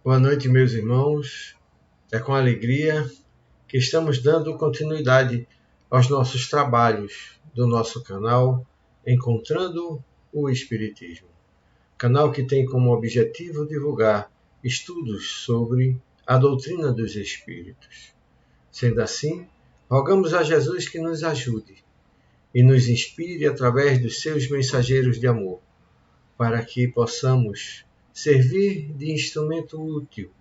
Boa noite, meus irmãos. É com alegria que estamos dando continuidade aos nossos trabalhos do nosso canal Encontrando o Espiritismo. Canal que tem como objetivo divulgar estudos sobre a doutrina dos espíritos. Sendo assim, rogamos a Jesus que nos ajude e nos inspire através dos seus mensageiros de amor, para que possamos servir de instrumento útil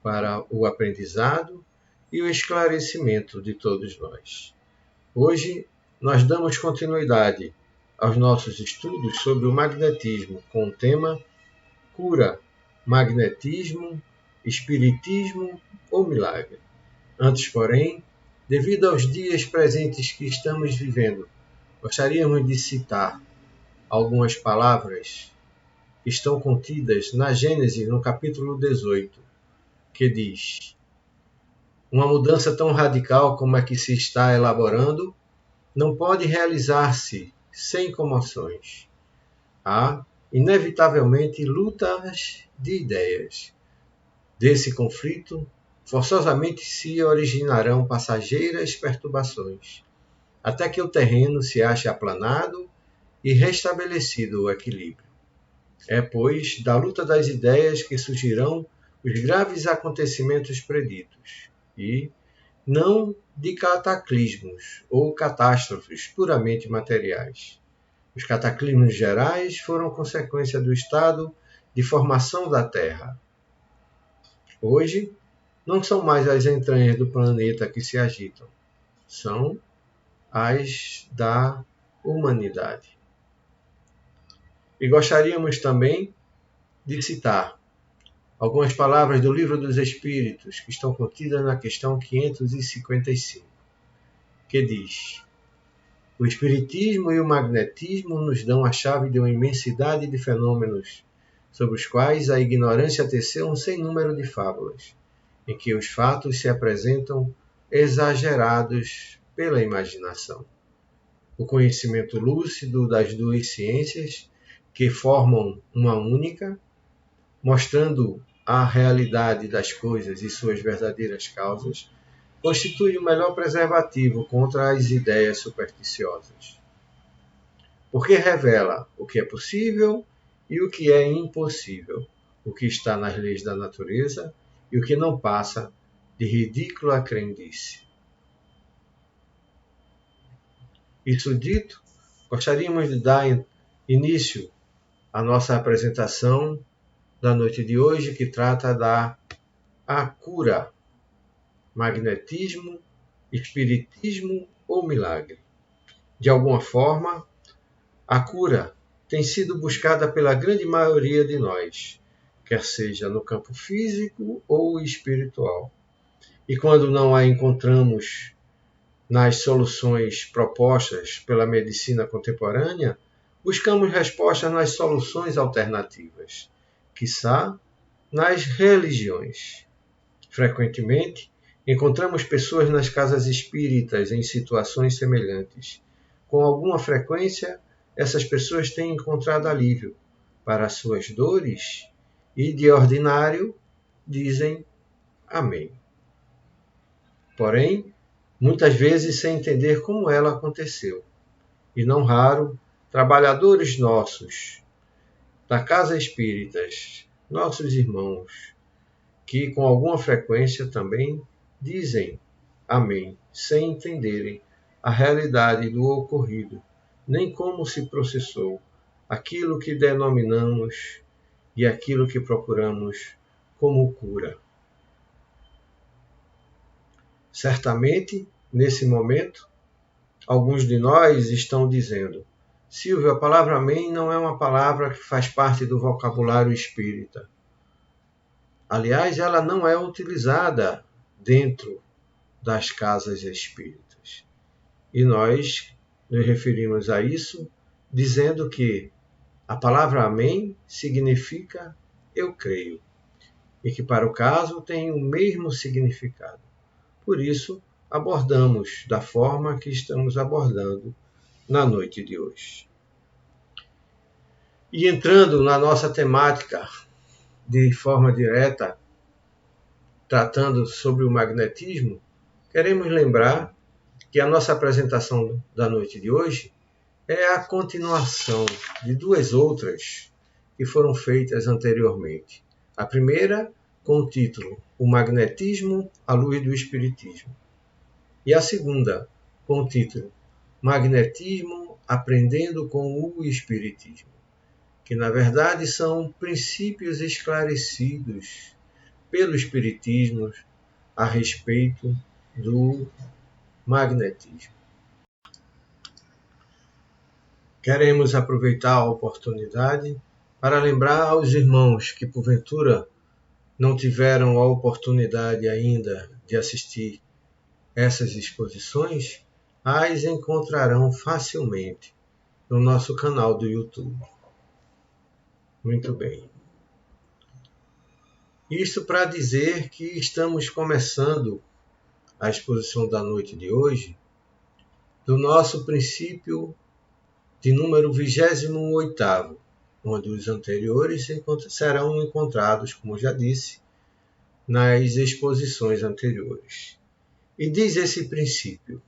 para o aprendizado e o esclarecimento de todos nós. Hoje, nós damos continuidade aos nossos estudos sobre o magnetismo, com o tema Cura, Magnetismo, Espiritismo ou Milagre. Antes, porém, devido aos dias presentes que estamos vivendo, gostaríamos de citar algumas palavras que estão contidas na Gênesis, no capítulo 18, que diz: uma mudança tão radical como a que se está elaborando não pode realizar-se sem comoções. Há, inevitavelmente, lutas de ideias. Desse conflito, forçosamente se originarão passageiras perturbações, até que o terreno se ache aplanado e restabelecido o equilíbrio. É, pois, da luta das ideias que surgirão os graves acontecimentos preditos, e não de cataclismos ou catástrofes puramente materiais. Os cataclismos gerais foram consequência do estado de formação da Terra. Hoje, não são mais as entranhas do planeta que se agitam, são as da humanidade. E gostaríamos também de citar algumas palavras do Livro dos Espíritos que estão contidas na questão 555, que diz: o Espiritismo e o magnetismo nos dão a chave de uma imensidade de fenômenos, sobre os quais a ignorância teceu um sem número de fábulas, em que os fatos se apresentam exagerados pela imaginação. O conhecimento lúcido das duas ciências, que formam uma única, mostrando a realidade das coisas e suas verdadeiras causas, constitui o melhor preservativo contra as ideias supersticiosas. Porque revela o que é possível e o que é impossível, o que está nas leis da natureza e o que não passa de ridícula crendice. Isso dito, gostaríamos de dar início à nossa apresentação da noite de hoje, que trata da cura, magnetismo, espiritismo ou milagre. De alguma forma, a cura tem sido buscada pela grande maioria de nós, quer seja no campo físico ou espiritual. E quando não a encontramos nas soluções propostas pela medicina contemporânea, buscamos respostas nas soluções alternativas, quiçá nas religiões. Frequentemente, encontramos pessoas nas casas espíritas em situações semelhantes. Com alguma frequência, essas pessoas têm encontrado alívio para suas dores e, de ordinário, dizem amém. Porém, muitas vezes sem entender como ela aconteceu. E não raro, trabalhadores nossos da casa espíritas, nossos irmãos, que com alguma frequência também dizem amém, sem entenderem a realidade do ocorrido, nem como se processou aquilo que denominamos e aquilo que procuramos como cura. Certamente, nesse momento, alguns de nós estão dizendo: Silvio, a palavra amém não é uma palavra que faz parte do vocabulário espírita. Aliás, ela não é utilizada dentro das casas espíritas. E nós nos referimos a isso dizendo que a palavra amém significa eu creio, e que para o caso tem o mesmo significado. Por isso, abordamos da forma que estamos abordando na noite de hoje. E entrando na nossa temática de forma direta, tratando sobre o magnetismo, queremos lembrar que a nossa apresentação da noite de hoje é a continuação de duas outras que foram feitas anteriormente. A primeira com o título O Magnetismo à Luz do Espiritismo. E a segunda com o título Magnetismo Aprendendo com o Espiritismo, que na verdade são princípios esclarecidos pelo Espiritismo a respeito do magnetismo. Queremos aproveitar a oportunidade para lembrar aos irmãos que porventura não tiveram a oportunidade ainda de assistir essas exposições, as encontrarão facilmente no nosso canal do YouTube. Muito bem. Isto para dizer que estamos começando a exposição da noite de hoje do nosso princípio de número 28º, onde os anteriores serão encontrados, como já disse, nas exposições anteriores. E diz esse princípio: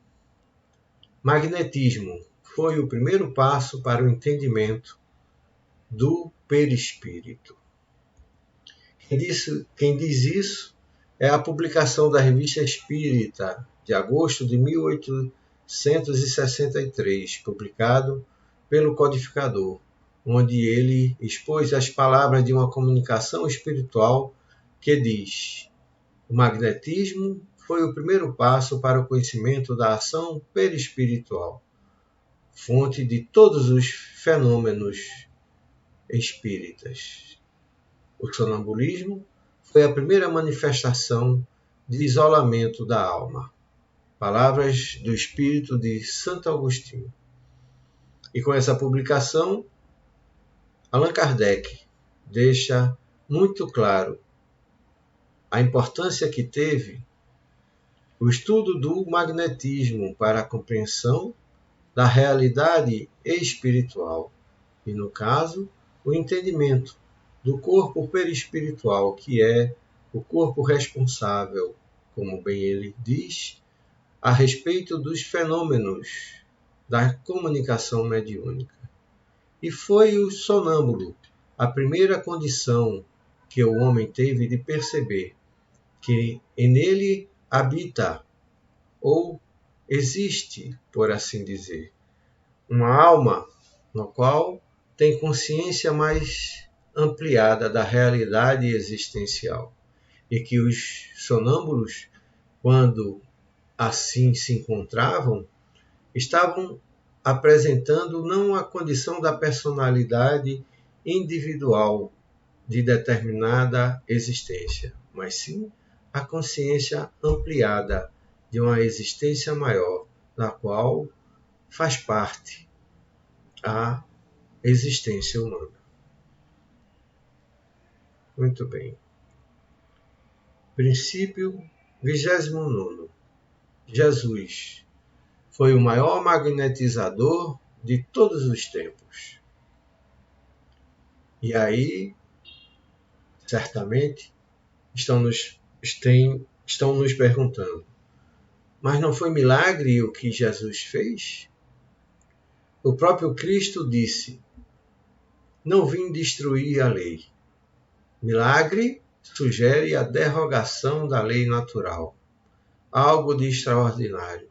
magnetismo foi o primeiro passo para o entendimento do perispírito. Quem diz isso é a publicação da Revista Espírita, de agosto de 1863, publicado pelo codificador, onde ele expôs as palavras de uma comunicação espiritual que diz: o magnetismo foi o primeiro passo para o conhecimento da ação perispiritual, fonte de todos os fenômenos espíritas. O sonambulismo foi a primeira manifestação de isolamento da alma. Palavras do espírito de Santo Agostinho. E com essa publicação, Allan Kardec deixa muito claro a importância que teve o estudo do magnetismo para a compreensão da realidade espiritual e, no caso, o entendimento do corpo perispiritual, que é o corpo responsável, como bem ele diz, a respeito dos fenômenos da comunicação mediúnica. E foi o sonâmbulo a primeira condição que o homem teve de perceber que nele habita, ou existe, por assim dizer, uma alma no qual tem consciência mais ampliada da realidade existencial, e que os sonâmbulos, quando assim se encontravam, estavam apresentando não a condição da personalidade individual de determinada existência, mas sim a consciência ampliada de uma existência maior, da qual faz parte a existência humana. Muito bem. Princípio 29. Jesus foi o maior magnetizador de todos os tempos. E aí, certamente, estão nos perguntando: mas não foi milagre o que Jesus fez? O próprio Cristo disse: não vim destruir a lei. Milagre sugere a derrogação da lei natural, algo de extraordinário.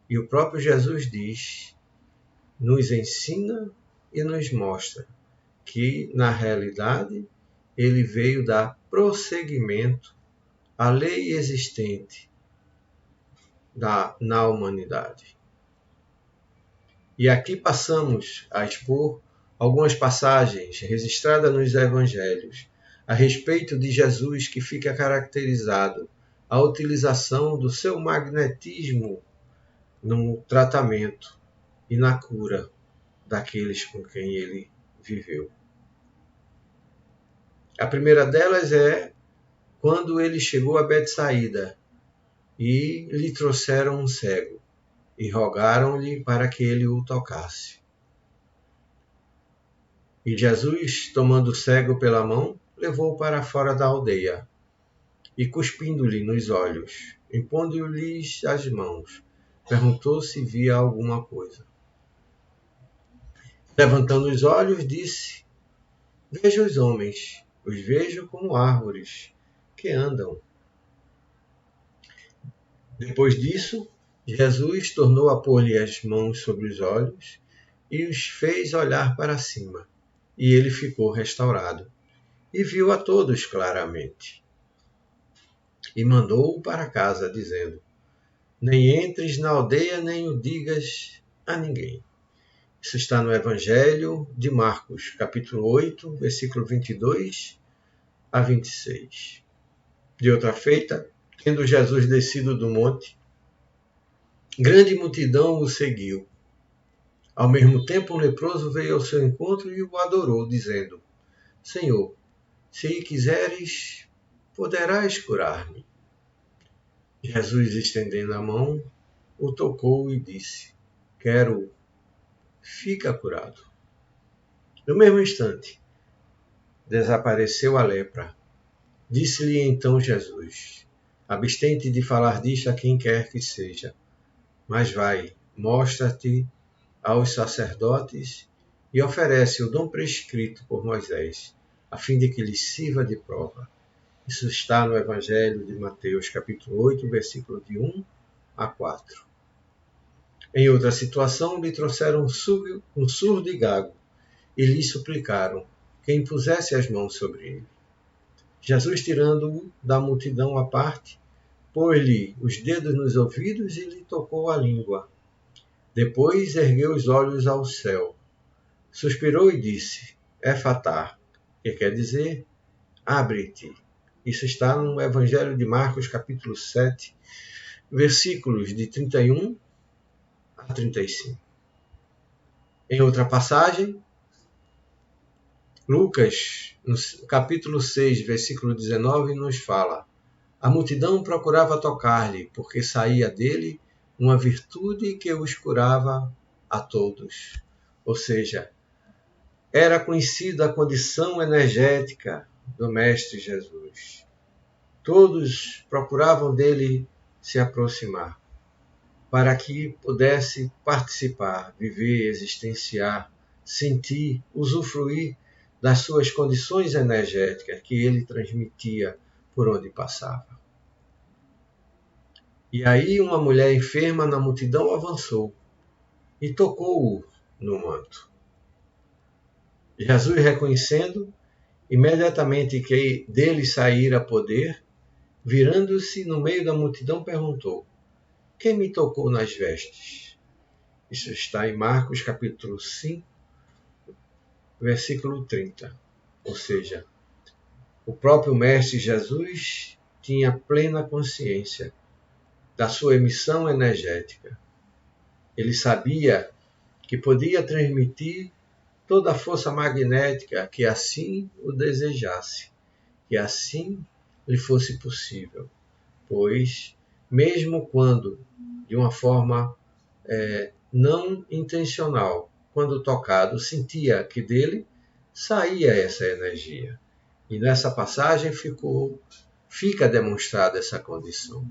E o próprio Jesus diz, nos ensina e nos mostra que, na realidade, ele veio dar prosseguimento à lei existente na humanidade. E aqui passamos a expor algumas passagens registradas nos evangelhos a respeito de Jesus, que fica caracterizado a utilização do seu magnetismo no tratamento e na cura daqueles com quem ele viveu. A primeira delas é quando ele chegou a Betsaída e lhe trouxeram um cego e rogaram-lhe para que ele o tocasse. E Jesus, tomando o cego pela mão, levou-o para fora da aldeia e cuspindo-lhe nos olhos, impondo-lhes as mãos, perguntou se via alguma coisa. Levantando os olhos, disse: Vejo os homens, os vejo como árvores que andam. Depois disso, Jesus tornou a pôr-lhe as mãos sobre os olhos e os fez olhar para cima. E ele ficou restaurado e viu a todos claramente. E mandou-o para casa, dizendo: Nem entres na aldeia, nem o digas a ninguém. Isso está no Evangelho de Marcos, capítulo 8, versículo 22 a 26. De outra feita, tendo Jesus descido do monte, grande multidão o seguiu. Ao mesmo tempo, um leproso veio ao seu encontro e o adorou, dizendo: Senhor, se quiseres, poderás curar-me. Jesus, estendendo a mão, o tocou e disse: Quero, fica curado. No mesmo instante, desapareceu a lepra. Disse-lhe então Jesus: Abstente de falar disto a quem quer que seja, mas vai, mostra-te aos sacerdotes e oferece o dom prescrito por Moisés, a fim de que lhes sirva de prova. Isso está no Evangelho de Mateus, capítulo 8, versículo de 1 a 4. Em outra situação, lhe trouxeram um surdo e gago e lhe suplicaram que impusesse as mãos sobre ele. Jesus, tirando-o da multidão à parte, pôs-lhe os dedos nos ouvidos e lhe tocou a língua. Depois ergueu os olhos ao céu, suspirou e disse: Efatá, que quer dizer, abre-te. Isso está no Evangelho de Marcos, capítulo 7, versículos de 31 a 35. Em outra passagem, Lucas, no capítulo 6, versículo 19, nos fala: A multidão procurava tocar-lhe, porque saía dele uma virtude que os curava a todos. Ou seja, era conhecida a condição energética do Mestre Jesus. Todos procuravam dele se aproximar, para que pudesse participar, viver, existenciar, sentir, usufruir das suas condições energéticas que ele transmitia por onde passava. E aí uma mulher enferma na multidão avançou e tocou-o no manto. Jesus, reconhecendo imediatamente que dele saíra poder, virando-se no meio da multidão, perguntou: Quem me tocou nas vestes? Isso está em Marcos, capítulo 5, versículo 30. Ou seja, o próprio Mestre Jesus tinha plena consciência da sua emissão energética. Ele sabia que podia transmitir toda a força magnética que assim o desejasse, que assim lhe fosse possível, pois, mesmo quando, de uma forma não intencional, quando tocado, sentia que dele saía essa energia. E nessa passagem fica demonstrada essa condição.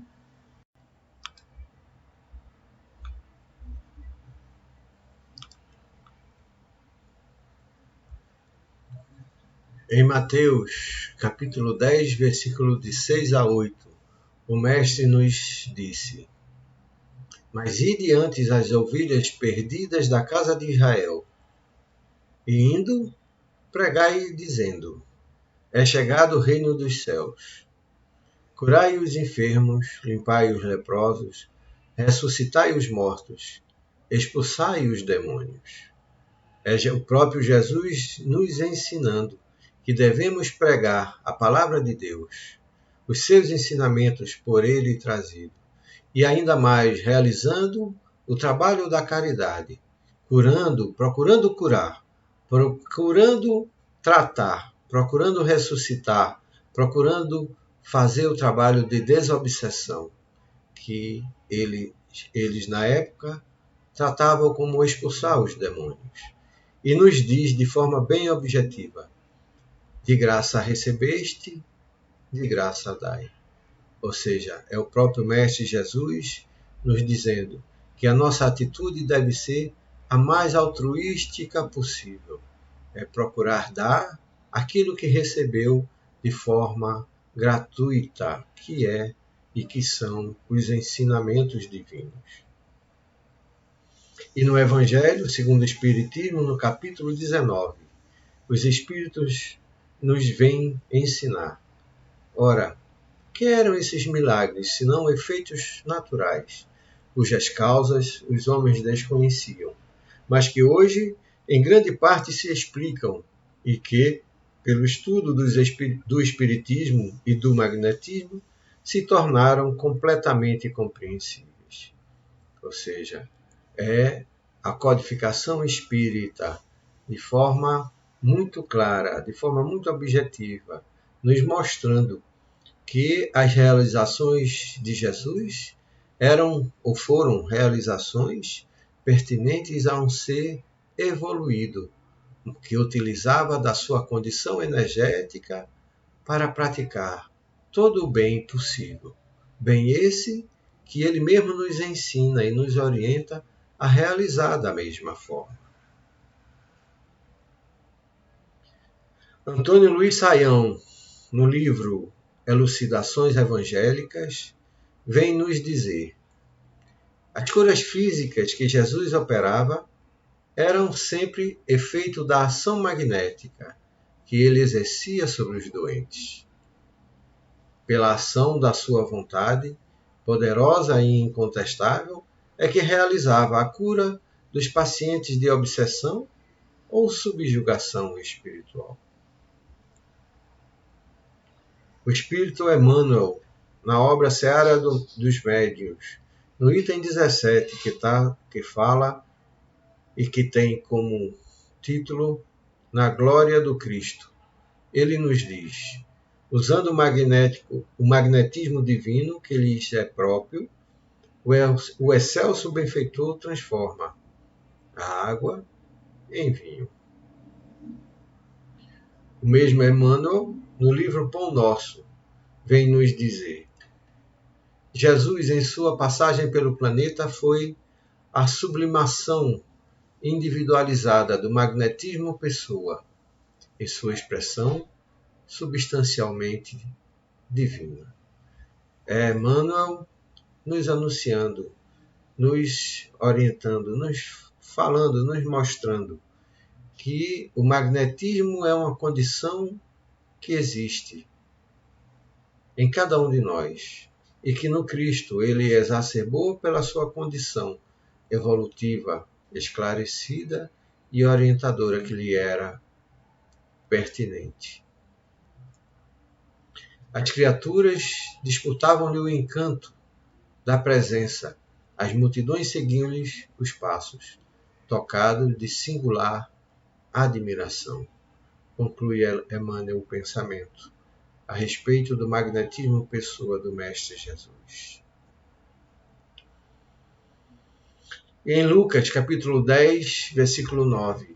Em Mateus, capítulo 10, versículo de 6 a 8, o Mestre nos disse: Mas ide antes as ovelhas perdidas da casa de Israel, e indo, pregai dizendo: É chegado o reino dos céus. Curai os enfermos, limpai os leprosos, ressuscitai os mortos, expulsai os demônios. É o próprio Jesus nos ensinando que devemos pregar a palavra de Deus, os seus ensinamentos por ele trazido, e ainda mais realizando o trabalho da caridade, procurando curar, procurando tratar, procurando ressuscitar, procurando fazer o trabalho de desobsessão que eles na época tratavam como expulsar os demônios. E nos diz de forma bem objetiva: de graça recebeste, de graça dai. Ou seja, é o próprio Mestre Jesus nos dizendo que a nossa atitude deve ser a mais altruística possível. É procurar dar aquilo que recebeu de forma gratuita, que é e que são os ensinamentos divinos. E no Evangelho, segundo o Espiritismo, no capítulo 19, os Espíritos nos vêm ensinar. Ora, que eram esses milagres, senão efeitos naturais, cujas causas os homens desconheciam, mas que hoje, em grande parte, se explicam e que, pelo estudo do Espiritismo e do Magnetismo, se tornaram completamente compreensíveis. Ou seja, é a codificação espírita, de forma muito clara, de forma muito objetiva, nos mostrando que as realizações de Jesus eram ou foram realizações pertinentes a um ser evoluído, que utilizava da sua condição energética para praticar todo o bem possível. Bem esse que ele mesmo nos ensina e nos orienta a realizar da mesma forma. Antônio Luiz Saião, no livro Elucidações Evangélicas, vem nos dizer: as curas físicas que Jesus operava eram sempre efeito da ação magnética que ele exercia sobre os doentes. Pela ação da sua vontade, poderosa e incontestável, é que realizava a cura dos pacientes de obsessão ou subjugação espiritual. O Espírito Emmanuel, na obra Seara dos Médiuns, no item 17, que fala e que tem como título Na Glória do Cristo, ele nos diz: usando o magnetismo divino que lhes é próprio, o excelso benfeitor transforma a água em vinho. O mesmo Emmanuel, no livro Pão Nosso, vem nos dizer: Jesus, em sua passagem pelo planeta, foi a sublimação individualizada do magnetismo pessoa, em sua expressão substancialmente divina. É Emmanuel nos anunciando, nos orientando, nos falando, nos mostrando que o magnetismo é uma condição que existe em cada um de nós e que no Cristo ele exacerbou pela sua condição evolutiva, esclarecida e orientadora que lhe era pertinente. As criaturas disputavam-lhe o encanto da presença, as multidões seguiam-lhes os passos, tocados de singular admiração. Conclui Emmanuel o pensamento a respeito do magnetismo pessoa do Mestre Jesus. Em Lucas, capítulo 10, versículo 9,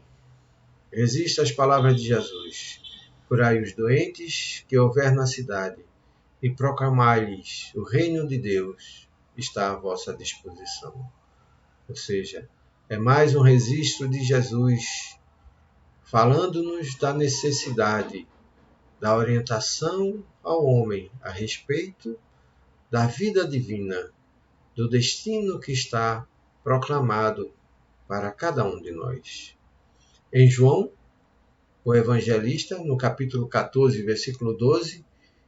existem as palavras de Jesus: curai os doentes que houver na cidade e proclamai-lhes o reino de Deus está à vossa disposição. Ou seja, é mais um registro de Jesus falando-nos da necessidade da orientação ao homem a respeito da vida divina, do destino que está proclamado para cada um de nós. Em João, o evangelista, no capítulo 14, versículo 12,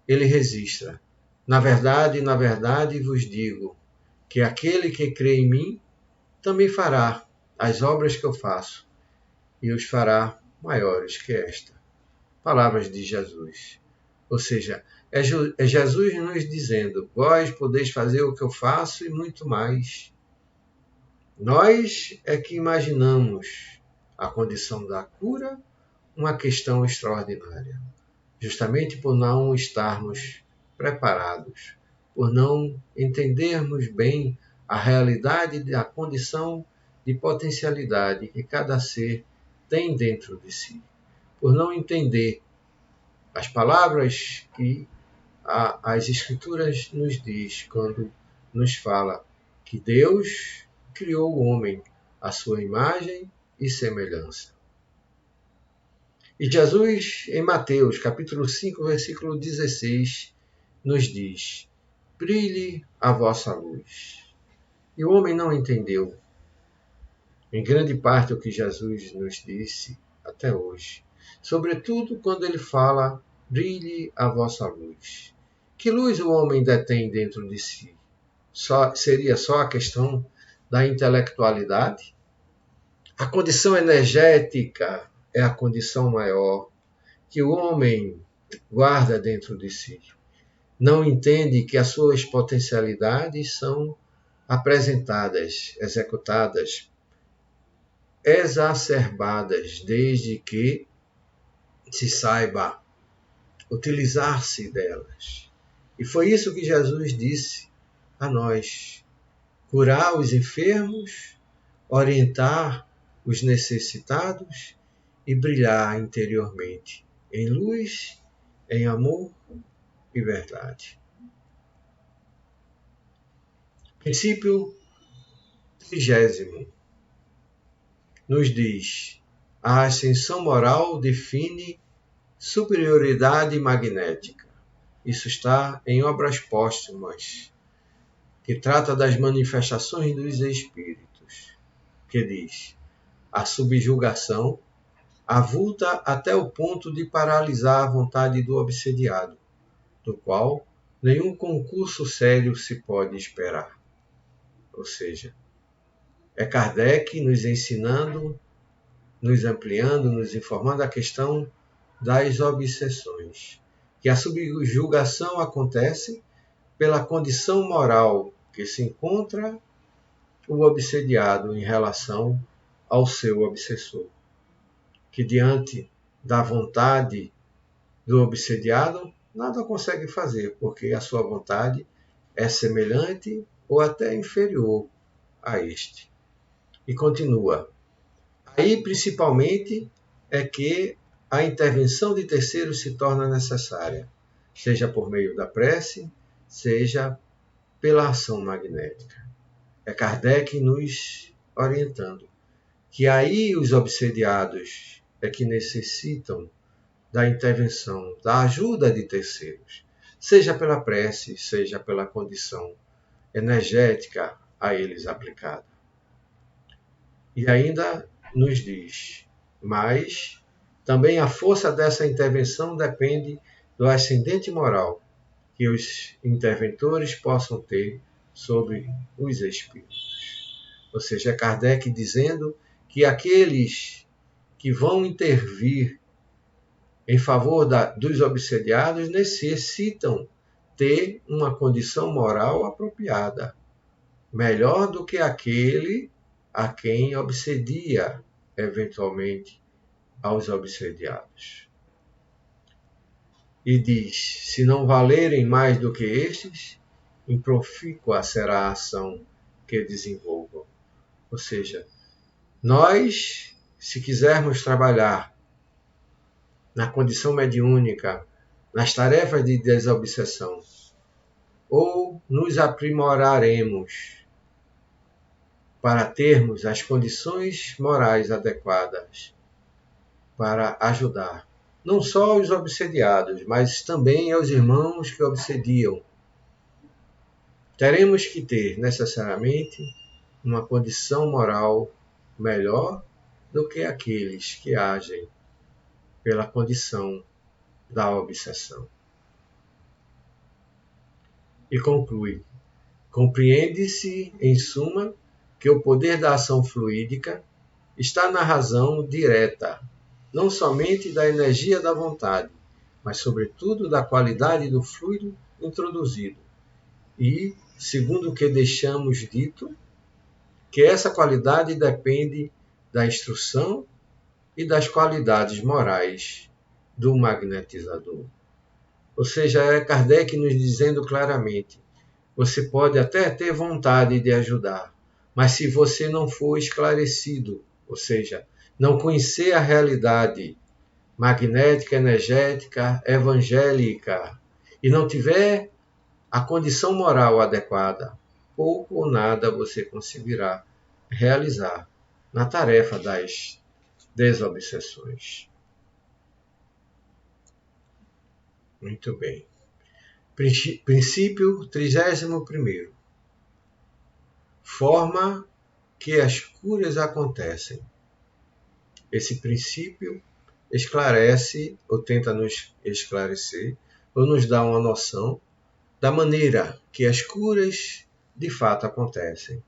ele registra: na verdade vos digo que aquele que crê em mim também fará as obras que eu faço e os fará maiores que esta. Palavras de Jesus. Ou seja, é Jesus nos dizendo: vós podeis fazer o que eu faço e muito mais. Nós é que imaginamos a condição da cura uma questão extraordinária, justamente por não estarmos preparados, por não entendermos bem a realidade da condição de potencialidade que cada ser tem dentro de si, por não entender as palavras que as Escrituras nos diz quando nos fala que Deus criou o homem à sua imagem e semelhança. E Jesus, em Mateus, capítulo 5, versículo 16, nos diz: brilhe a vossa luz. E o homem não entendeu, em grande parte, o que Jesus nos disse até hoje. Sobretudo quando ele fala: brilhe a vossa luz. Que luz o homem detém dentro de si? Seria só a questão da intelectualidade? A condição energética é a condição maior que o homem guarda dentro de si. Não entende que as suas potencialidades são apresentadas, executadas, exacerbadas, desde que se saiba utilizar-se delas. E foi isso que Jesus disse a nós: curar os enfermos, orientar os necessitados e brilhar interiormente em luz, em amor e verdade. Princípio 30 nos diz: a ascensão moral define superioridade magnética. Isso está em Obras Póstumas, que trata das manifestações dos espíritos, que diz: a subjugação avulta até o ponto de paralisar a vontade do obsediado, do qual nenhum concurso sério se pode esperar. Ou seja, é Kardec nos ensinando, nos ampliando, nos informando a questão das obsessões, que a subjugação acontece pela condição moral que se encontra o obsediado em relação ao seu obsessor, que diante da vontade do obsediado nada consegue fazer, porque a sua vontade é semelhante ou até inferior a este. E continua: aí principalmente é que a intervenção de terceiros se torna necessária, seja por meio da prece, seja pela ação magnética. É Kardec nos orientando que aí os obsediados é que necessitam da intervenção, da ajuda de terceiros, seja pela prece, seja pela condição energética a eles aplicada. E ainda nos diz: mas também a força dessa intervenção depende do ascendente moral que os interventores possam ter sobre os espíritos. Ou seja, é Kardec dizendo que aqueles que vão intervir em favor dos obsediados necessitam ter uma condição moral apropriada, melhor do que aquele a quem obsedia eventualmente aos obsediados. E diz: se não valerem mais do que estes, improfícua será a ação que desenvolvam. Ou seja, nós, se quisermos trabalhar na condição mediúnica, nas tarefas de desobsessão, ou nos aprimoraremos para termos as condições morais adequadas para ajudar não só os obsediados, mas também aos irmãos que obsediam, teremos que ter necessariamente uma condição moral melhor do que aqueles que agem pela condição da obsessão. E conclui: compreende-se, em suma, que o poder da ação fluídica está na razão direta, não somente da energia da vontade, mas sobretudo da qualidade do fluido introduzido. E, segundo o que deixamos dito, que essa qualidade depende da instrução e das qualidades morais do magnetizador. Ou seja, é Kardec nos dizendo claramente: você pode até ter vontade de ajudar, mas se você não for esclarecido, ou seja, não conhecer a realidade magnética, energética, evangélica e não tiver a condição moral adequada, pouco ou nada você conseguirá realizar na tarefa das desobsessões. Muito bem. Princípio 31º. Forma que as curas acontecem. Esse princípio esclarece, ou tenta nos esclarecer, ou nos dá uma noção da maneira que as curas de fato acontecem.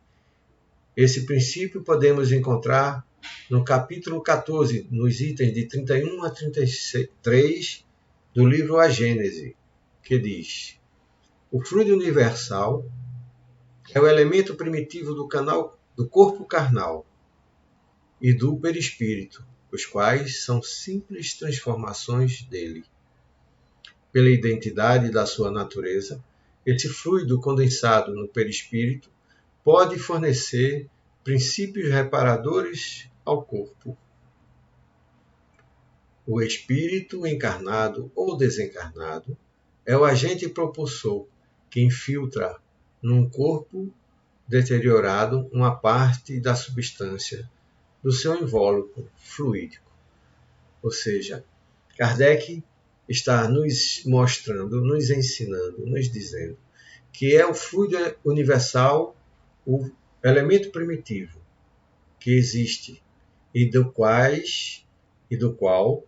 Esse princípio podemos encontrar no capítulo 14, nos itens de 31 a 33 do livro A Gênese, que diz: o fluido universal é o elemento primitivo do corpo carnal e do perispírito, os quais são simples transformações dele. Pela identidade da sua natureza, esse fluido condensado no perispírito pode fornecer princípios reparadores ao corpo. O espírito, encarnado ou desencarnado, é o agente propulsor que infiltra num corpo deteriorado uma parte da substância do seu invólucro fluídico. Ou seja, Kardec está nos mostrando, nos ensinando, nos dizendo que é o fluido universal, o elemento primitivo que existe e do qual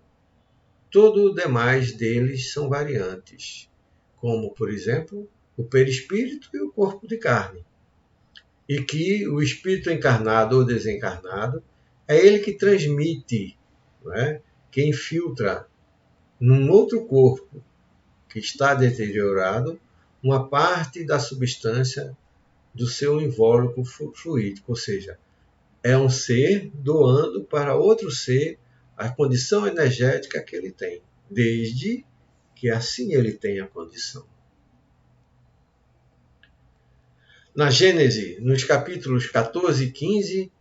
todo o demais deles são variantes, como, por exemplo, o perispírito e o corpo de carne. E que o espírito encarnado ou desencarnado é ele que transmite, não é? Que infiltra num outro corpo que está deteriorado uma parte da substância do seu invólucro fluídico, ou seja, é um ser doando para outro ser a condição energética que ele tem, desde que assim ele tenha condição. Na Gênese, nos capítulos 14 e 15,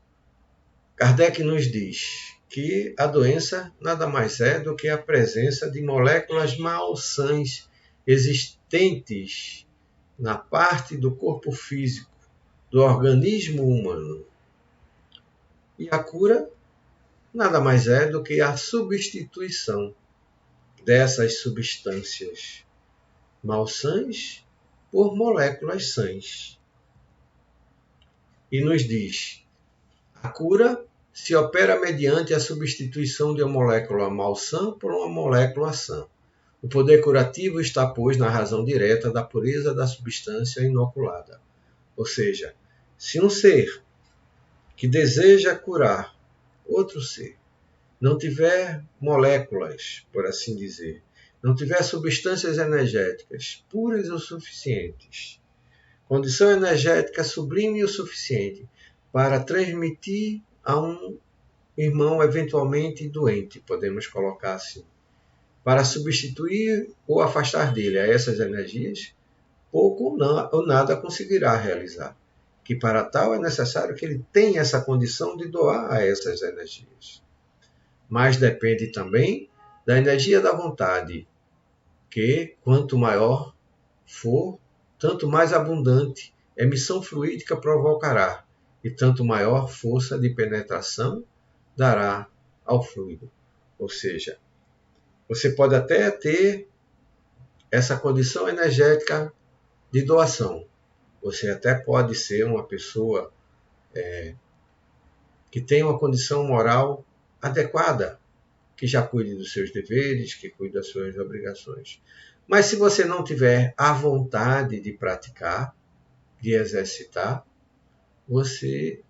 Kardec nos diz que a doença nada mais é do que a presença de moléculas malsãs existentes na parte do corpo físico do organismo humano. E a cura nada mais é do que a substituição dessas substâncias malsãs por moléculas sãs. E nos diz: a cura se opera mediante a substituição de uma molécula malsã por uma molécula sã. O poder curativo está, pois, na razão direta da pureza da substância inoculada. Ou seja, se um ser que deseja curar outro ser não tiver moléculas, por assim dizer, não tiver substâncias energéticas puras o suficientes, condição energética sublime o suficiente para transmitir a um irmão eventualmente doente, podemos colocar assim, para substituir ou afastar dele a essas energias, pouco ou nada conseguirá realizar, que para tal é necessário que ele tenha essa condição de doar a essas energias. Mas depende também da energia da vontade, que quanto maior for, tanto mais abundante emissão fluídica provocará, e tanto maior força de penetração dará ao fluido. Ou seja, você pode até ter essa condição energética de doação. Você até pode ser uma pessoa que tem uma condição moral adequada, que já cuide dos seus deveres, que cuide das suas obrigações. Mas se você não tiver a vontade de praticar, de exercitar, você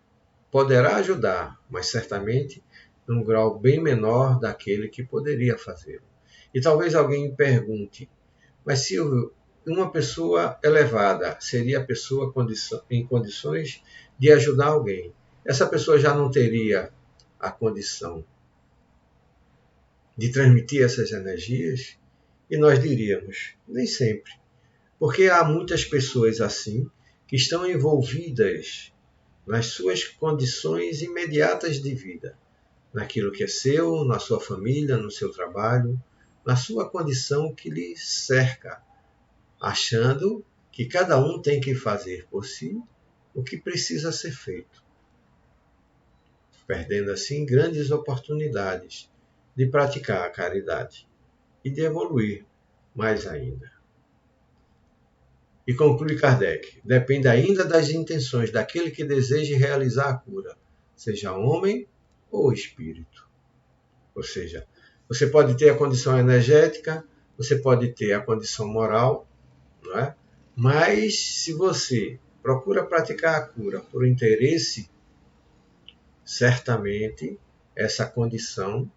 poderá ajudar, mas certamente num grau bem menor daquele que poderia fazê-lo. E talvez alguém pergunte: mas Silvio, uma pessoa elevada seria a pessoa em condições de ajudar alguém? Essa pessoa já não teria a condição de transmitir essas energias? E nós diríamos: nem sempre. Porque há muitas pessoas assim que estão envolvidas nas suas condições imediatas de vida, naquilo que é seu, na sua família, no seu trabalho, na sua condição que lhe cerca, achando que cada um tem que fazer por si o que precisa ser feito, perdendo assim grandes oportunidades de praticar a caridade e de evoluir mais ainda. E conclui Kardec, depende ainda das intenções daquele que deseje realizar a cura, seja homem ou espírito. Ou seja, você pode ter a condição energética, você pode ter a condição moral, não é? Mas se você procura praticar a cura por interesse, certamente essa condição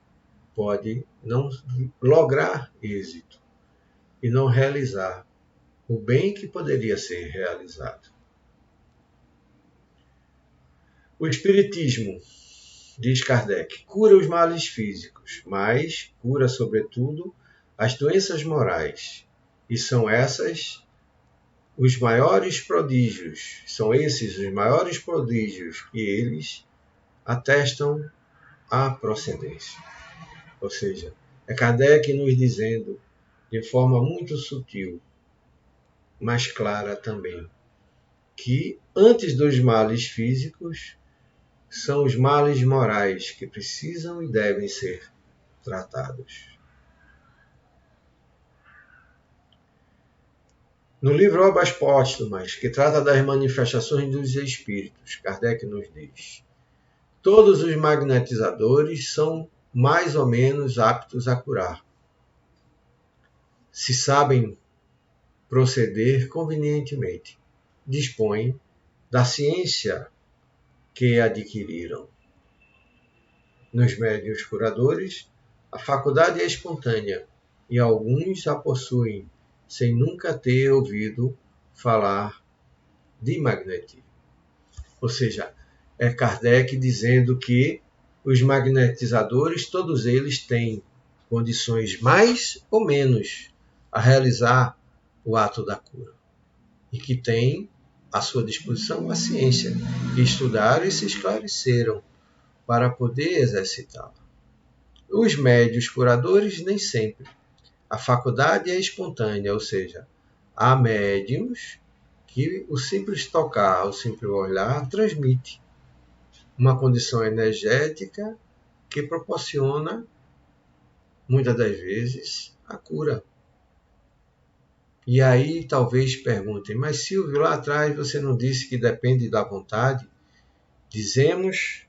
pode não lograr êxito e não realizar o bem que poderia ser realizado. O Espiritismo, diz Kardec, cura os males físicos, mas cura, sobretudo, as doenças morais. E são esses os maiores prodígios que eles atestam a procedência. Ou seja, é Kardec nos dizendo, de forma muito sutil, mas clara também, que antes dos males físicos, são os males morais que precisam e devem ser tratados. No livro Obras Póstumas, que trata das manifestações dos espíritos, Kardec nos diz: todos os magnetizadores são mais ou menos aptos a curar, se sabem proceder convenientemente, dispõem da ciência que adquiriram. Nos médiuns curadores, a faculdade é espontânea e alguns a possuem sem nunca ter ouvido falar de magnetismo. Ou seja, é Kardec dizendo que os magnetizadores, todos eles têm condições mais ou menos a realizar o ato da cura. E que têm à sua disposição a ciência, que estudaram e se esclareceram para poder exercitá-la. Os médiuns curadores, nem sempre. A faculdade é espontânea, ou seja, há médiuns que o simples tocar, o simples olhar, transmite uma condição energética que proporciona, muitas das vezes, a cura. E aí talvez perguntem, mas Silvio, lá atrás você não disse que depende da vontade? Dizemos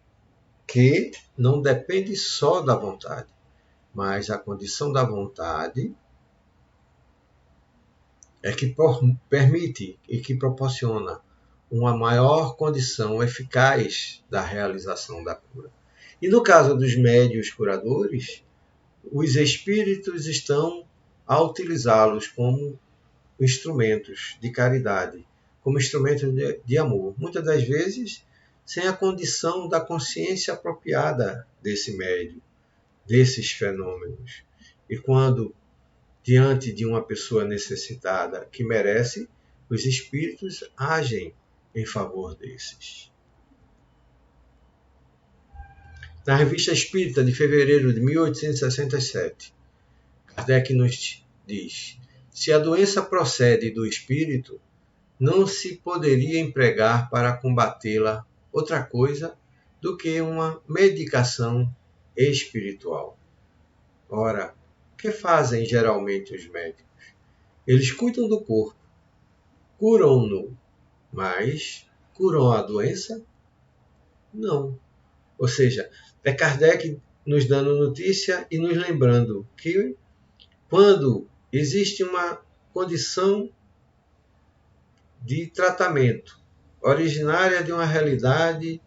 que não depende só da vontade, mas a condição da vontade é que permite e que proporciona uma maior condição eficaz da realização da cura. E no caso dos médiuns curadores, os espíritos estão a utilizá-los como instrumentos de caridade, como instrumentos de amor. Muitas das vezes, sem a condição da consciência apropriada desse médium, desses fenômenos. E quando, diante de uma pessoa necessitada que merece, os espíritos agem em favor desses. Na Revista Espírita de fevereiro de 1867, Kardec nos diz: se a doença procede do espírito, não se poderia empregar para combatê-la outra coisa do que uma medicação espiritual. Ora, o que fazem geralmente os médicos? Eles cuidam do corpo, curam-no, mas curam a doença? Não. Ou seja, é Kardec nos dando notícia e nos lembrando que quando existe uma condição de tratamento originária de uma realidade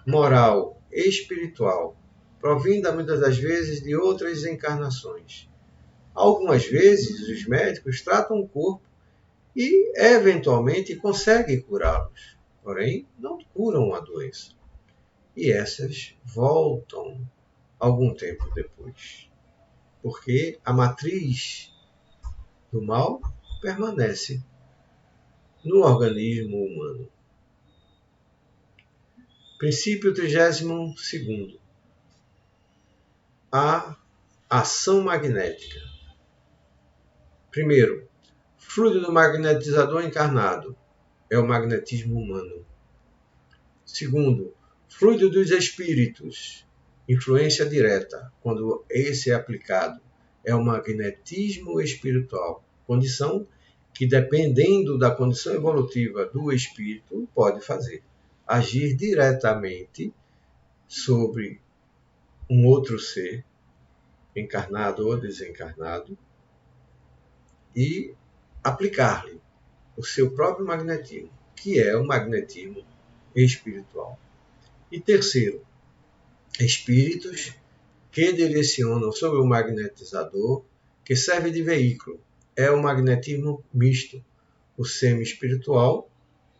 moral, espiritual, provinda muitas das vezes de outras encarnações. Algumas vezes os médicos tratam o corpo e eventualmente conseguem curá-los, porém não curam a doença. E essas voltam algum tempo depois, porque a matriz do mal permanece no organismo humano. Princípio 32º. A ação magnética. Primeiro, Fluido do magnetizador encarnado é o magnetismo humano. Segundo, fluido dos espíritos, influência direta, quando esse é aplicado, é o magnetismo espiritual, condição que, dependendo da condição evolutiva do espírito, pode fazer agir diretamente sobre um outro ser, encarnado ou desencarnado, e aplicar-lhe o seu próprio magnetismo, que é o magnetismo espiritual. E terceiro, espíritos que direcionam sobre o magnetizador, que serve de veículo. É o magnetismo misto, o semi-espiritual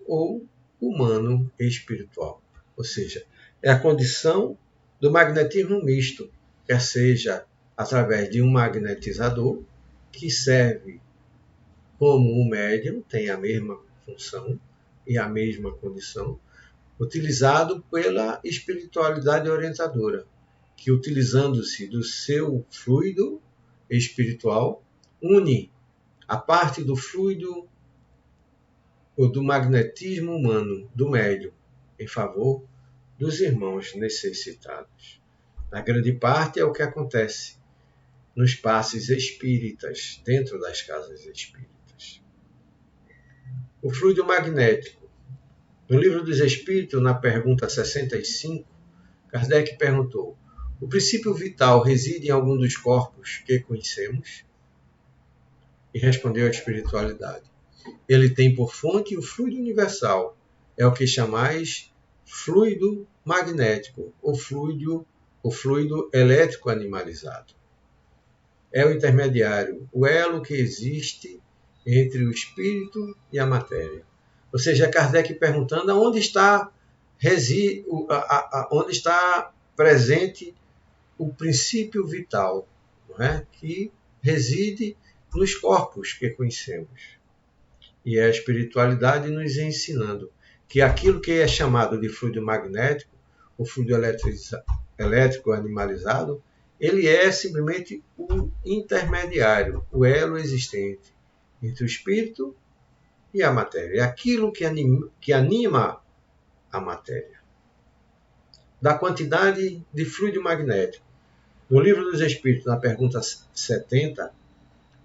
ou humano espiritual. Ou seja, é a condição do magnetismo misto, quer seja através de um magnetizador, que serve como um médium, tem a mesma função e a mesma condição, utilizado pela espiritualidade orientadora, que, utilizando-se do seu fluido espiritual, une a parte do fluido ou do magnetismo humano do médium em favor dos irmãos necessitados. Na grande parte é o que acontece nos passes espíritas, dentro das casas espíritas. O fluido magnético. No Livro dos Espíritos, na pergunta 65, Kardec perguntou: o princípio vital reside em algum dos corpos que conhecemos? E respondeu a espiritualidade: ele tem por fonte o fluido universal, é o que chamais fluido magnético, o fluido elétrico animalizado. É o intermediário, o elo que existe entre o espírito e a matéria. Ou seja, Kardec perguntando onde está presente o princípio vital, não é? Que reside nos corpos que conhecemos. E é a espiritualidade nos ensinando que aquilo que é chamado de fluido magnético, o fluido elétrico animalizado, ele é simplesmente o intermediário, o elo existente entre o espírito e a matéria. É aquilo que anima a matéria. Da quantidade de fluido magnético. No Livro dos Espíritos, na pergunta 70,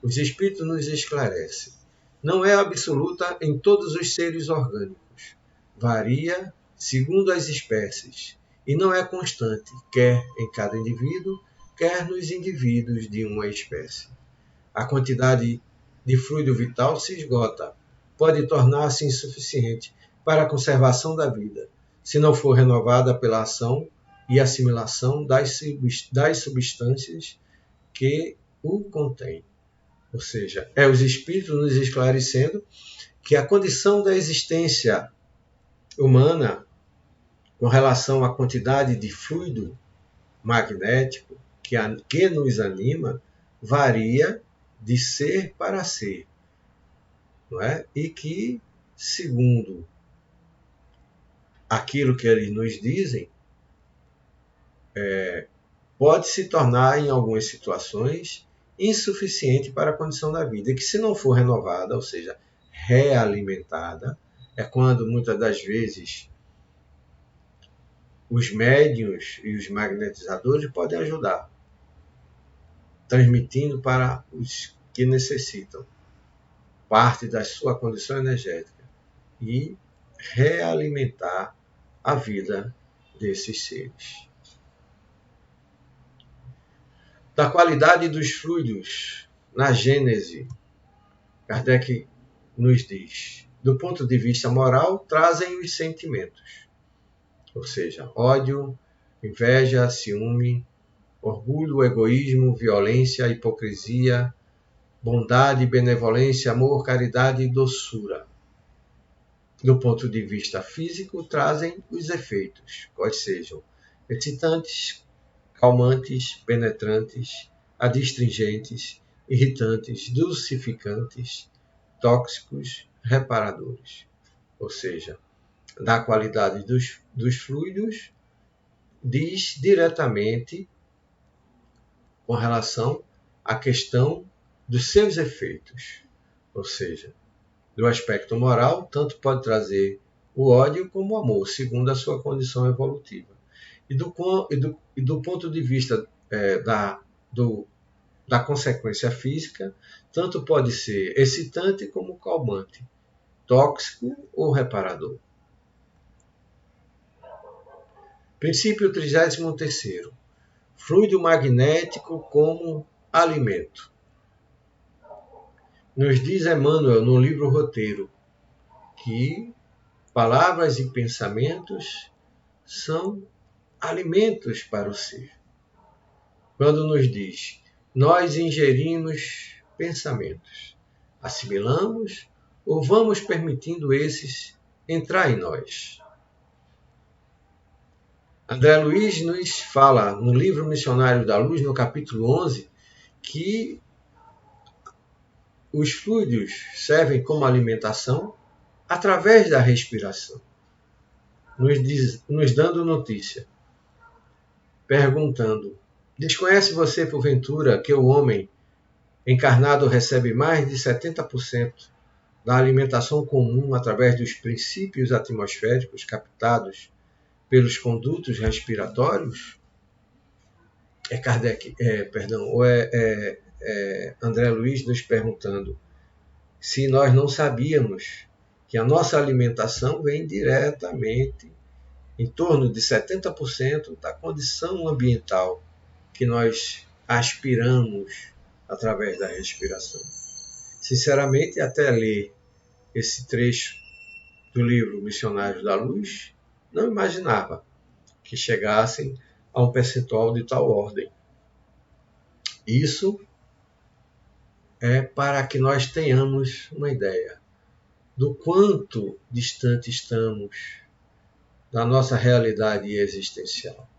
os Espíritos nos esclarecem. Não é absoluta em todos os seres orgânicos. Varia segundo as espécies. E não é constante, quer em cada indivíduo, quer nos indivíduos de uma espécie. A quantidade de fluido vital se esgota. Pode tornar-se insuficiente para a conservação da vida, se não for renovada pela ação e assimilação das substâncias que o contêm. Ou seja, é os Espíritos nos esclarecendo que a condição da existência humana, com relação à quantidade de fluido magnético que nos anima, varia de ser para ser. Não é? E que, segundo aquilo que eles nos dizem, pode se tornar, em algumas situações, insuficiente para a condição da vida, e que, se não for renovada, ou seja, realimentada, é quando, muitas das vezes, os médiuns e os magnetizadores podem ajudar, transmitindo para os que necessitam parte da sua condição energética e realimentar a vida desses seres. Da qualidade dos fluidos na Gênese, Kardec nos diz: do ponto de vista moral, trazem os sentimentos, ou seja, ódio, inveja, ciúme, orgulho, egoísmo, violência, hipocrisia, bondade, benevolência, amor, caridade e doçura. Do ponto de vista físico, trazem os efeitos, quais sejam excitantes, calmantes, penetrantes, adstringentes, irritantes, dulcificantes, tóxicos, reparadores. Ou seja, da qualidade dos fluidos, diz diretamente com relação à questão dos seus efeitos. Ou seja, do aspecto moral, tanto pode trazer o ódio como o amor, segundo a sua condição evolutiva. E do ponto de vista da consequência física, tanto pode ser excitante como calmante, tóxico ou reparador. Princípio 33º. Fluido magnético como alimento. Nos diz Emmanuel no livro Roteiro que palavras e pensamentos são alimentos para o ser. Quando nos diz, nós ingerimos pensamentos, assimilamos ou vamos permitindo esses entrar em nós. André Luiz nos fala no livro Missionário da Luz, no capítulo 11, que os fluidos servem como alimentação através da respiração, nos dando notícia, perguntando, desconhece você, porventura, que o homem encarnado recebe mais de 70% da alimentação comum através dos princípios atmosféricos captados pelos condutos respiratórios? André Luiz nos perguntando se nós não sabíamos que a nossa alimentação vem diretamente, em torno de 70% da condição ambiental que nós aspiramos através da respiração. Sinceramente, até ler esse trecho do livro Missionários da Luz, não imaginava que chegassem a um percentual de tal ordem. Isso é para que nós tenhamos uma ideia do quanto distante estamos da nossa realidade existencial.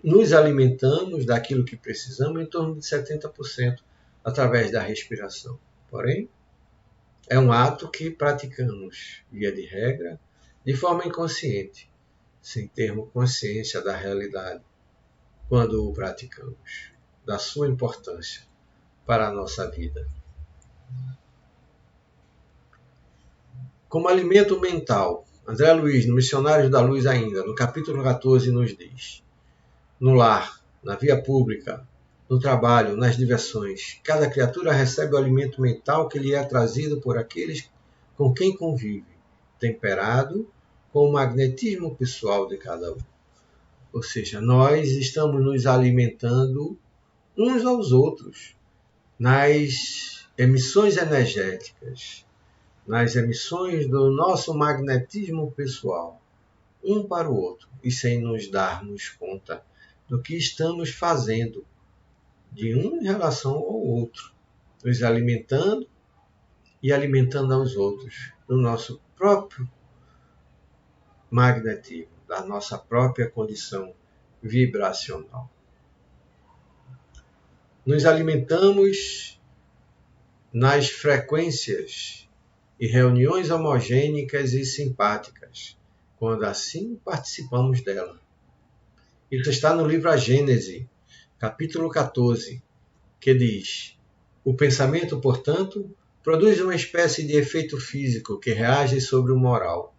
Nos alimentamos daquilo que precisamos em torno de 70% através da respiração. Porém, é um ato que praticamos, via de regra, de forma inconsciente, sem termos consciência da realidade, quando o praticamos, da sua importância para a nossa vida. Como alimento mental, André Luiz, no Missionários da Luz ainda, no capítulo 14, nos diz: no lar, na via pública, no trabalho, nas diversões, cada criatura recebe o alimento mental que lhe é trazido por aqueles com quem convive, temperado com o magnetismo pessoal de cada um. Ou seja, nós estamos nos alimentando uns aos outros nas emissões energéticas, nas emissões do nosso magnetismo pessoal, um para o outro, e sem nos darmos conta do que estamos fazendo de um em relação ao outro, nos alimentando e alimentando aos outros do nosso próprio magnetismo, da nossa própria condição vibracional. Nos alimentamos nas frequências e reuniões homogêneas e simpáticas, quando assim participamos dela. Isso está no livro A Gênese, capítulo 14, que diz: o pensamento, portanto, produz uma espécie de efeito físico que reage sobre o moral,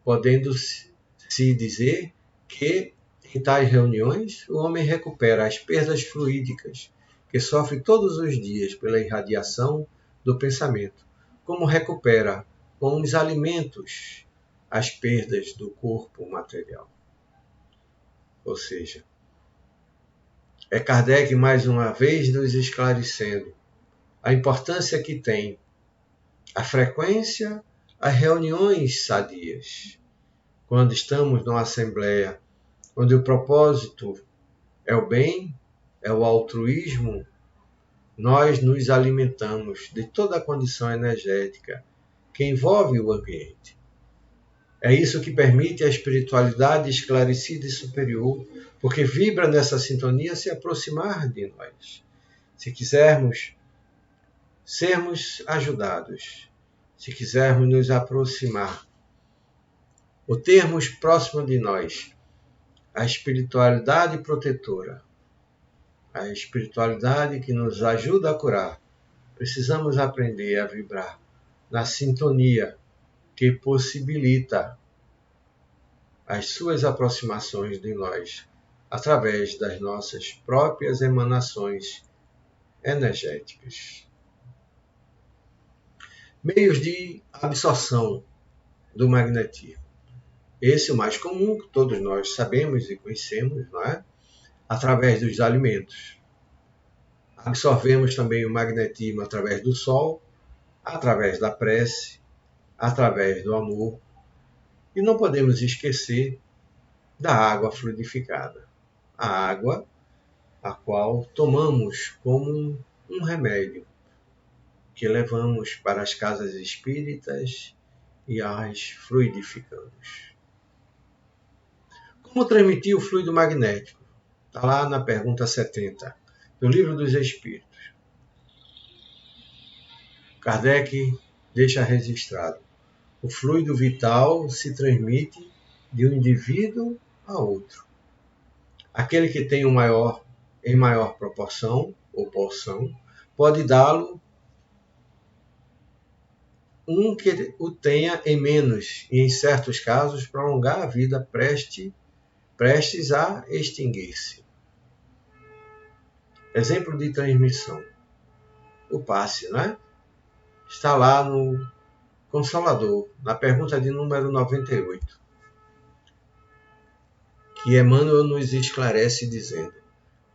podendo-se dizer que, em tais reuniões, o homem recupera as perdas fluídicas que sofre todos os dias pela irradiação do pensamento, como recupera com os alimentos as perdas do corpo material. Ou seja, é Kardec mais uma vez nos esclarecendo a importância que tem a frequência às reuniões sadias. Quando estamos numa assembleia onde o propósito é o bem, é o altruísmo, nós nos alimentamos de toda a condição energética que envolve o ambiente. É isso que permite a espiritualidade esclarecida e superior, porque vibra nessa sintonia, se aproximar de nós. Se quisermos sermos ajudados, se quisermos nos aproximar, ou termos próximo de nós a espiritualidade protetora, a espiritualidade que nos ajuda a curar, Precisamos aprender a vibrar na sintonia que possibilita as suas aproximações de nós através das nossas próprias emanações energéticas. Meios de absorção do magnetismo. Esse é o mais comum, que todos nós sabemos e conhecemos, não é? Através dos alimentos. Absorvemos também o magnetismo através do sol, através da prece, através do amor. E não podemos esquecer da água fluidificada. A água a qual tomamos como um remédio que levamos para as casas espíritas e as fluidificamos. Como transmitir o fluido magnético? Está lá na pergunta 70 do Livro dos Espíritos. Kardec deixa registrado: o fluido vital se transmite de um indivíduo a outro. Aquele que tem em maior proporção ou porção pode dá-lo um que o tenha em menos e, em certos casos, prolongar a vida prestes a extinguir-se. Exemplo de transmissão. O passe, né? Está lá no Consolador, na pergunta de número 98, que Emmanuel nos esclarece dizendo: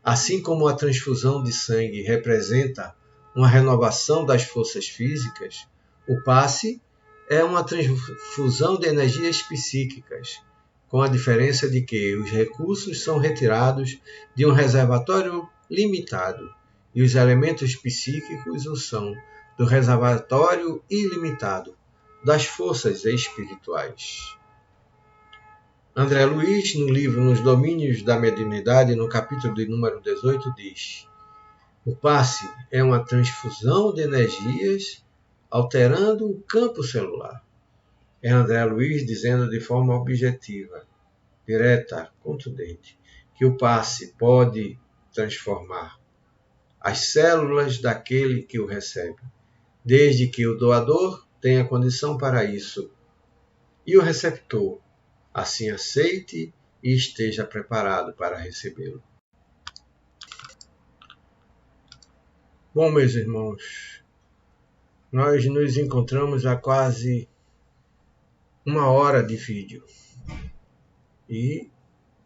assim como a transfusão de sangue representa uma renovação das forças físicas, o passe é uma transfusão de energias psíquicas, com a diferença de que os recursos são retirados de um reservatório limitado e os elementos psíquicos o são do reservatório ilimitado das forças espirituais. André Luiz, no livro Nos Domínios da Mediunidade, no capítulo de número 18, diz: o passe é uma transfusão de energias alterando o campo celular. É André Luiz dizendo de forma objetiva, direta, contundente, que o passe pode transformar as células daquele que o recebe, desde que o doador tenha condição para isso e o receptor assim aceite e esteja preparado para recebê-lo. Bom, meus irmãos, nós nos encontramos há quase 1 hora de vídeo. E,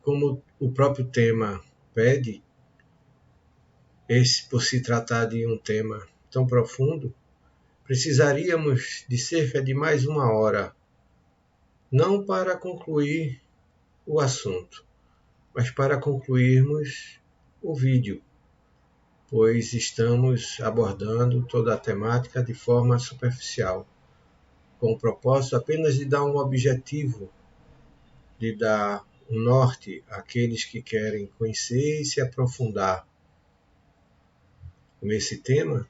como o próprio tema pede, por se tratar de um tema tão profundo, precisaríamos de cerca de mais 1 hora, não para concluir o assunto, mas para concluirmos o vídeo, pois estamos abordando toda a temática de forma superficial, com o propósito apenas de dar um objetivo, de dar um norte àqueles que querem conhecer e se aprofundar nesse tema,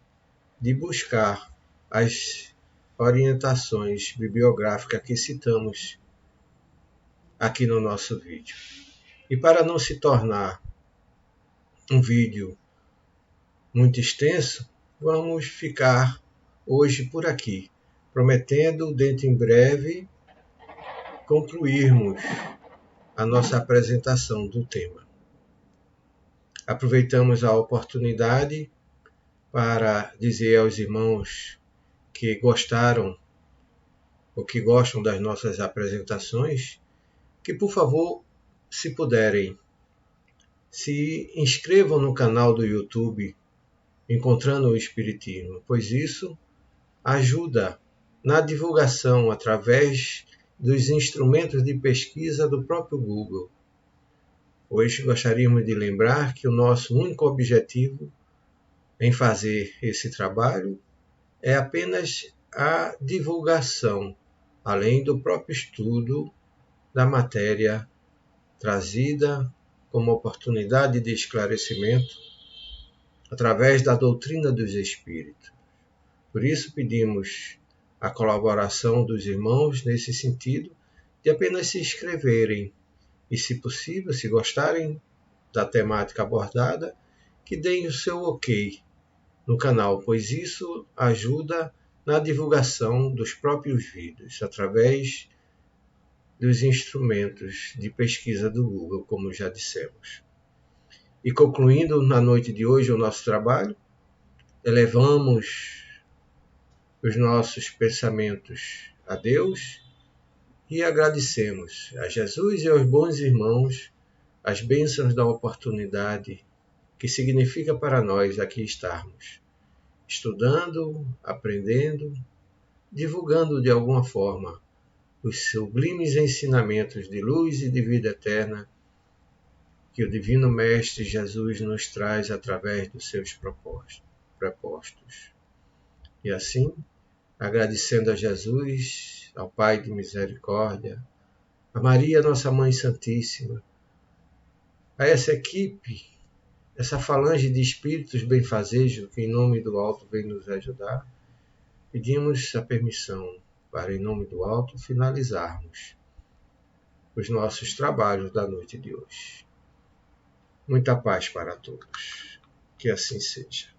de buscar as orientações bibliográficas que citamos aqui no nosso vídeo. E para não se tornar um vídeo muito extenso, vamos ficar hoje por aqui, prometendo dentro em breve concluirmos a nossa apresentação do tema. Aproveitamos a oportunidade para dizer aos irmãos que gostaram ou que gostam das nossas apresentações, que por favor, se puderem, se inscrevam no canal do YouTube Encontrando o Espiritismo, pois isso ajuda na divulgação através dos instrumentos de pesquisa do próprio Google. Hoje gostaríamos de lembrar que o nosso único objetivo em fazer esse trabalho é apenas a divulgação, além do próprio estudo da matéria trazida como oportunidade de esclarecimento através da doutrina dos Espíritos. Por isso pedimos a colaboração dos irmãos nesse sentido de apenas se inscreverem e, se possível, se gostarem da temática abordada, que deem o seu ok no canal, pois isso ajuda na divulgação dos próprios vídeos, através dos instrumentos de pesquisa do Google, como já dissemos. E concluindo na noite de hoje o nosso trabalho, elevamos os nossos pensamentos a Deus e agradecemos a Jesus e aos bons irmãos as bênçãos da oportunidade que significa para nós aqui estarmos, estudando, aprendendo, divulgando de alguma forma os sublimes ensinamentos de luz e de vida eterna que o Divino Mestre Jesus nos traz através dos seus prepostos. E assim, agradecendo a Jesus, ao Pai de misericórdia, a Maria, nossa Mãe Santíssima, a essa equipe, essa falange de espíritos benfazejos que em nome do alto vem nos ajudar, pedimos a permissão para, em nome do alto, finalizarmos os nossos trabalhos da noite de hoje. Muita paz para todos. Que assim seja.